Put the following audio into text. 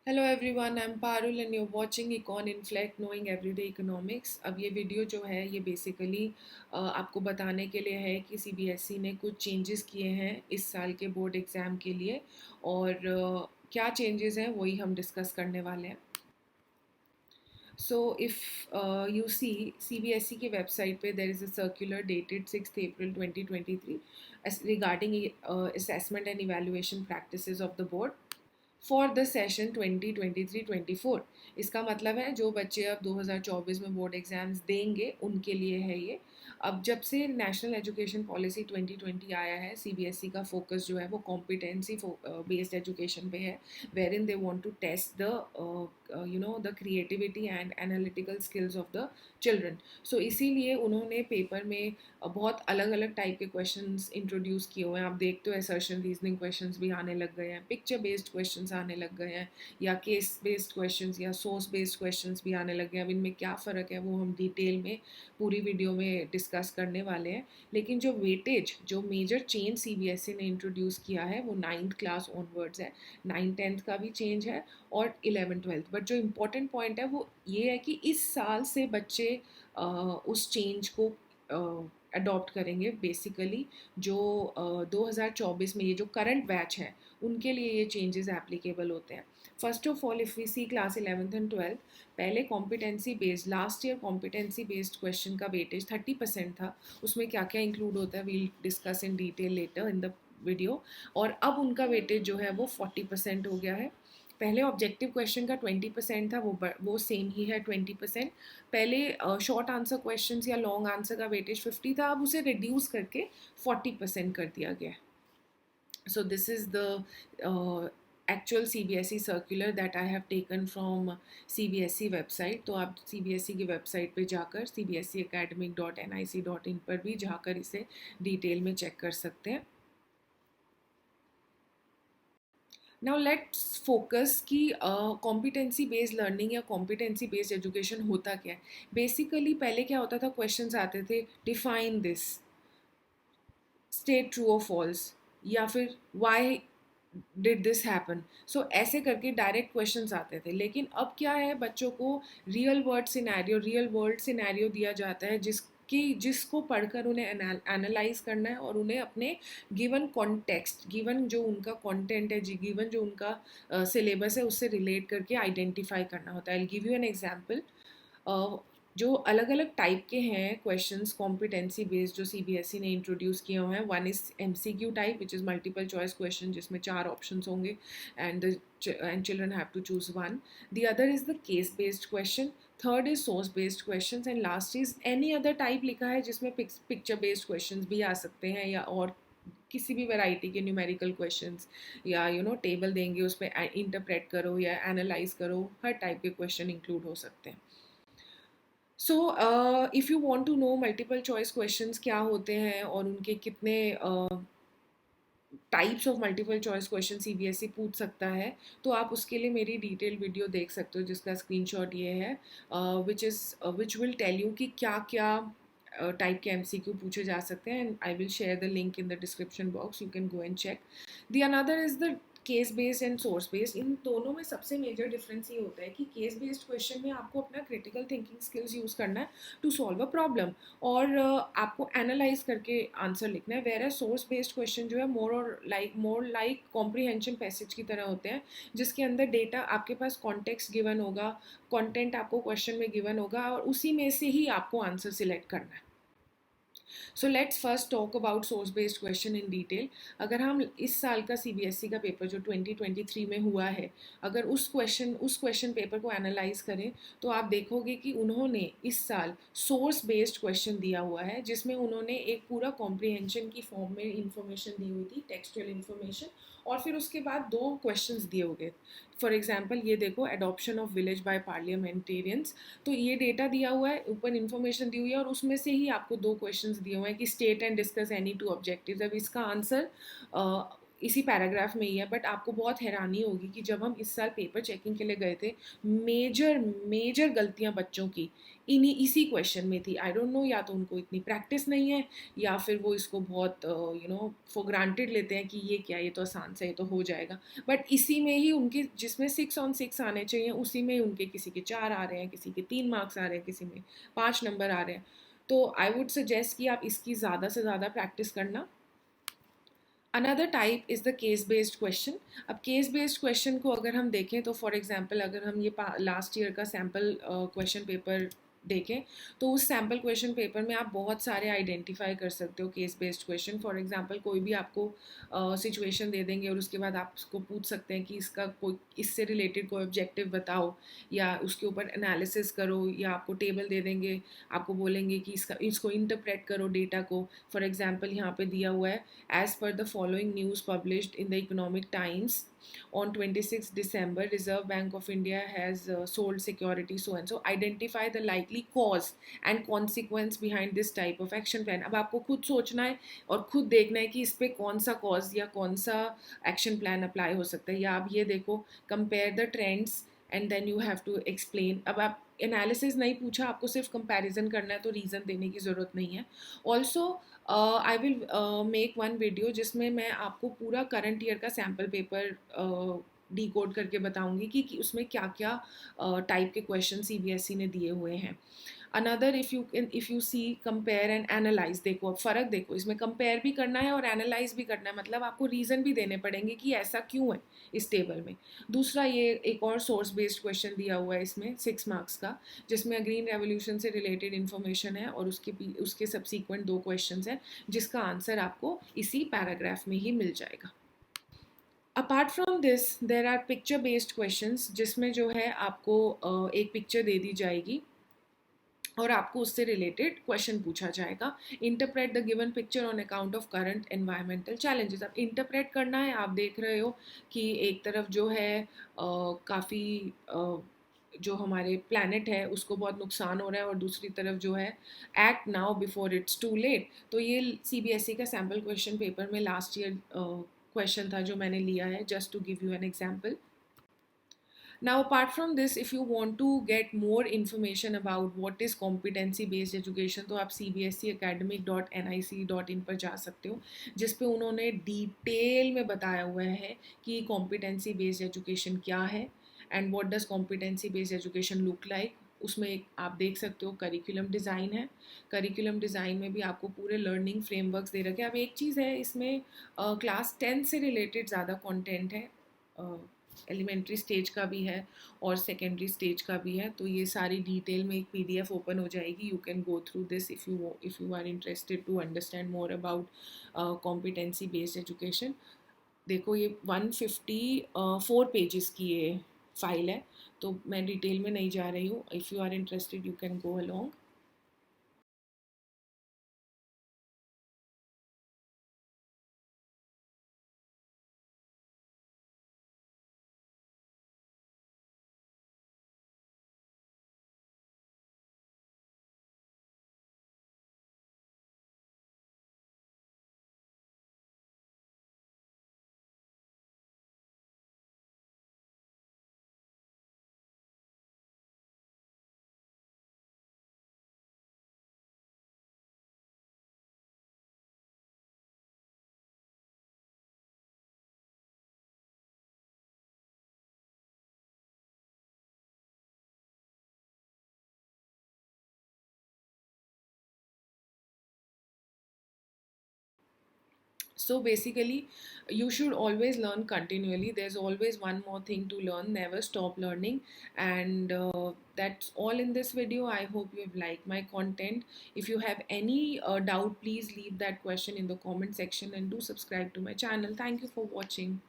Hello everyone, I am Parul and you're watching Econ Inflect Knowing Everyday Economics। अब ये video जो है ये बेसिकली आपको बताने के लिए है कि सीबीएसई ने कुछ चेंजेस किए हैं इस साल के बोर्ड एग्ज़ाम के लिए। और क्या चेंजेस हैं वही हम डिस्कस करने वाले हैं। So if you see CBSE की वेबसाइट पे there is a circular dated 6 April 2023 regarding assessment and evaluation practices of the board for the session 2023-24। इसका मतलब है जो बच्चे अब 2024 में बोर्ड एग्ज़ाम्स देंगे उनके लिए है ये। अब जब से नेशनल एजुकेशन पॉलिसी 2020 आया है, सीबीएसई का फोकस जो है वो कॉम्पिटेंसी बेस्ड एजुकेशन पे है, where in they want to test the the creativity and analytical skills of the children. So इसीलिए उन्होंने पेपर में बहुत अलग अलग टाइप के क्वेश्चंस इंट्रोड्यूस किए हुए हैं। आप देखते हो असर्शन रीजनिंग क्वेश्चंस भी आने लग गए हैं, पिक्चर बेस्ड क्वेश्चंस आने लग गए हैं, या केस बेस्ड क्वेश्चंस या सोर्स बेस्ड क्वेश्चंस भी आने लग गए हैं। अब इनमें क्या फ़र्क है वो हम डिटेल में पूरी वीडियो में डिस्कस करने वाले हैं। लेकिन जो वेटेज, जो मेजर चेंज सीबीएसई ने इंट्रोड्यूस किया है वो 9th क्लास ऑनवर्ड्स है। 9th-10th का भी चेंज है और 11th-12th। बट जो इम्पोर्टेंट पॉइंट है वो ये है कि इस साल से बच्चे उस चेंज को अडॉप्ट करेंगे। बेसिकली जो 2024 में ये जो करंट बैच है उनके लिए ये चेंजेस एप्लीकेबल होते हैं। First of all, if we see class 11th and 12th, पहले competency based, last year competency based question का वेटेज 30% था। उसमें क्या क्या इंक्लूड होता है we'll discuss in detail later in the video. और अब उनका वेटेज जो है वो 40% हो गया है। पहले ऑब्जेक्टिव क्वेश्चन का 20% था, वो सेम ही है 20%। पहले शॉर्ट आंसर क्वेश्चंस या लॉन्ग आंसर का वेटेज 50 था, अब उसे रिड्यूस करके 40% कर दिया गया है। So this is the actual CBSE circular that I have taken from CBSE website। तो आप CBSE की वेबसाइट पे जाकर cbseacademic.nic.in पर भी जाकर इसे डिटेल में चेक कर सकते हैं। नाउ लेट्स फोकस कि कॉम्पिटेंसी बेस्ड लर्निंग या कॉम्पिटेंसी बेस्ड एजुकेशन होता क्या है। बेसिकली पहले क्या होता था, क्वेश्चंस आते थे डिफाइन दिस, स्टेट ट्रू और फॉल्स, या फिर वाई डिड दिस हैपन। सो ऐसे करके डायरेक्ट क्वेश्चंस आते थे। लेकिन अब क्या है, बच्चों को रियल वर्ल्ड सिनेरियो दिया जाता है जिसको पढ़कर उन्हें एनालाइज करना है और उन्हें अपने गिवन कॉन्टेक्स्ट, गिवन जो उनका कंटेंट है, गिवन जो उनका सिलेबस है उससे रिलेट करके आइडेंटिफाई करना होता है। I give you an example. जो अलग अलग टाइप के हैं क्वेश्चंस कॉम्पिटेंसी बेस्ड जो सीबीएसई ने इंट्रोड्यूस किए हुए हैं। One is MCQ type which is multiple choice question जिसमें 4 ऑप्शंस होंगे and children have to choose one. The other is the case based question, third is source based question and last is any other type लिखा है जिसमें picture based question भी आ सकते हैं, या और किसी भी वैरायटी के न्यूमेरिकल क्वेश्चंस, या टेबल देंगे उस पर इंटरप्रेट करो या एनालाइज करो, हर टाइप के क्वेश्चन इंक्लूड हो सकते हैं। So if you want to know multiple choice questions क्या होते हैं और उनके कितने types of multiple choice question CBSE पूछ सकता है, तो आप उसके लिए मेरी डिटेल वीडियो देख सकते हो जिसका स्क्रीनशॉट ये है, विच विल टेल यू कि क्या क्या टाइप के एमसीक्यू पूछे जा सकते हैं। And I will share the link in the description box, you can go and check. The another is the case based and source based. इन दोनों में सबसे मेजर डिफरेंस ये होता है कि केस बेस्ड क्वेश्चन में आपको अपना क्रिटिकल थिंकिंग स्किल्स यूज़ करना है टू सॉल्व अ प्रॉब्लम, और आपको एनालाइज करके आंसर लिखना है। Whereas source based question जो है मोर लाइक कॉम्प्रीहेंशन पैसेज की तरह होते हैं, जिसके अंदर डेटा आपके पास कॉन्टेक्स्ट गिवन होगा, कंटेंट आपको क्वेश्चन में गिवन होगा और उसी में से ही आपको आंसर सिलेक्ट करना है। So let's first talk about source based question in detail. अगर हम इस साल का सीबीएसई का पेपर जो 2023 में हुआ है, अगर उस क्वेश्चन पेपर को एनालाइज करें तो आप देखोगे कि उन्होंने इस साल सोर्स बेस्ड क्वेश्चन दिया हुआ है, जिसमें उन्होंने एक पूरा कॉम्प्रीहेंशन की फॉर्म में इंफॉर्मेशन दी हुई थी, टेक्सचुअल इंफॉर्मेशन, और फिर उसके बाद 2 क्वेश्चंस दिए हुए। फॉर एग्जाम्पल ये देखो, adoption of village bye parliamentarians. तो ये डेटा दिया हुआ है, ऊपर इन्फॉर्मेशन दी हुई है, और उसमें से ही आपको 2 क्वेश्चंस दिए हुए हैं कि state and discuss any 2 objectives. अब इसका आंसर इसी पैराग्राफ में ही है, बट आपको बहुत हैरानी होगी कि जब हम इस साल पेपर चेकिंग के लिए गए थे, मेजर मेजर गलतियां बच्चों की इन्हीं इसी क्वेश्चन में थी। आई डोंट नो, या तो उनको इतनी प्रैक्टिस नहीं है, या फिर वो इसको बहुत फॉर ग्रांटेड लेते हैं कि ये क्या, ये तो आसान से, ये तो हो जाएगा। बट इसी में ही उनके, जिसमें 6 on 6 आने चाहिए, उसी में उनके किसी के 4 आ रहे हैं, किसी के 3 मार्क्स आ रहे हैं, किसी में 5 नंबर आ रहे हैं। तो आई वुड सजेस्ट कि आप इसकी ज़्यादा से ज़्यादा प्रैक्टिस करना। Another type is the case based question. अब केस बेस्ड क्वेश्चन को अगर हम देखें तो फॉर एग्जांपल अगर हम ये लास्ट ईयर का सैम्पल क्वेश्चन पेपर देखें, तो उस सैम्पल क्वेश्चन पेपर में आप बहुत सारे आइडेंटिफाई कर सकते हो case based question. For example कोई भी आपको सिचुएशन दे देंगे और उसके बाद आप उसको पूछ सकते हैं कि इसका कोई, इससे रिलेटेड कोई ऑब्जेक्टिव बताओ, या उसके ऊपर एनालिसिस करो, या आपको टेबल दे देंगे, आपको बोलेंगे कि इसको इंटरप्रेट करो डेटा को। फॉर एग्जांपल यहाँ पे दिया हुआ है, as per the following news published in the Economic Times on 26 December, Reserve Bank of India has sold security so and so. Identify the likely cause and consequence behind this type of action plan. अब आपको खुद सोचना है और खुद देखना है कि इस पे कौन सा कॉज या कौन सा एक्शन प्लान अप्लाई हो सकता है। या आप ये देखो, compare the trends and then you have to explain. अब आप एनालिसिस नहीं पूछा, आपको सिर्फ कंपैरिजन करना है, तो रीज़न देने की ज़रूरत नहीं है। Also I will make one video जिसमें मैं आपको पूरा करंट ईयर का सैम्पल पेपर डी कोड करके बताऊंगी कि उसमें क्या क्या टाइप के क्वेश्चन सीबीएसई ने दिए हुए हैं। Another, if you see compare and analyse, देखो अब फ़र्क देखो, इसमें कंपेयर भी करना है और एनालाइज भी करना है, मतलब आपको रीज़न भी देने पड़ेंगे कि ऐसा क्यों है इस टेबल में। दूसरा, ये एक और सोर्स बेस्ड क्वेश्चन दिया हुआ है इसमें 6 मार्क्स का, जिसमें ग्रीन रेवोल्यूशन से रिलेटेड इन्फॉर्मेशन है और उसके सब्सीक्वेंट 2 क्वेश्चंस हैं, जिसका आंसर आपको इसी पैराग्राफ में ही मिल जाएगा। Apart from this there are picture based questions, जिसमें जो है आपको एक पिक्चर दे दी जाएगी और आपको उससे रिलेटेड क्वेश्चन पूछा जाएगा। Interpret the given picture on account of current environmental challenges. अब इंटरप्रेट करना है, आप देख रहे हो कि एक तरफ जो है काफ़ी जो हमारे प्लैनेट है उसको बहुत नुकसान हो रहा है, और दूसरी तरफ जो है act now before it's too late. तो ये सीबीएसई का सैम्पल क्वेश्चन पेपर में लास्ट ईयर क्वेश्चन था जो मैंने लिया है, just to give you an example. Now, apart from this, if you want to get more information about what is competency based education, तो आप cbseacademic.nic.in पर जा सकते हो, जिस पे उन्होंने डिटेल में बताया हुआ है कि competency based education क्या है and what does competency based education look like। उसमें आप देख सकते हो करिकुलम डिज़ाइन है। करिकुलम डिज़ाइन में भी आपको पूरे लर्निंग फ्रेमवर्क्स दे रखे हैं। अब एक चीज़ है इसमें, क्लास 10 से रिलेटेड ज़्यादा कंटेंट है, एलिमेंट्री स्टेज का भी है और सेकेंडरी स्टेज का भी है। तो ये सारी डिटेल में एक पीडीएफ ओपन हो जाएगी, you can go through this if you are interested to understand more about competency based education. देखो ये 154 पेजेस की ये फाइल है, तो मैं डिटेल में नहीं जा रही हूँ। If you are interested you can go along. So basically, you should always learn continually. There's always one more thing to learn. Never stop learning. And that's all in this video. I hope you have liked my content. If you have any doubt, please leave that question in the comment section and do subscribe to my channel. Thank you for watching.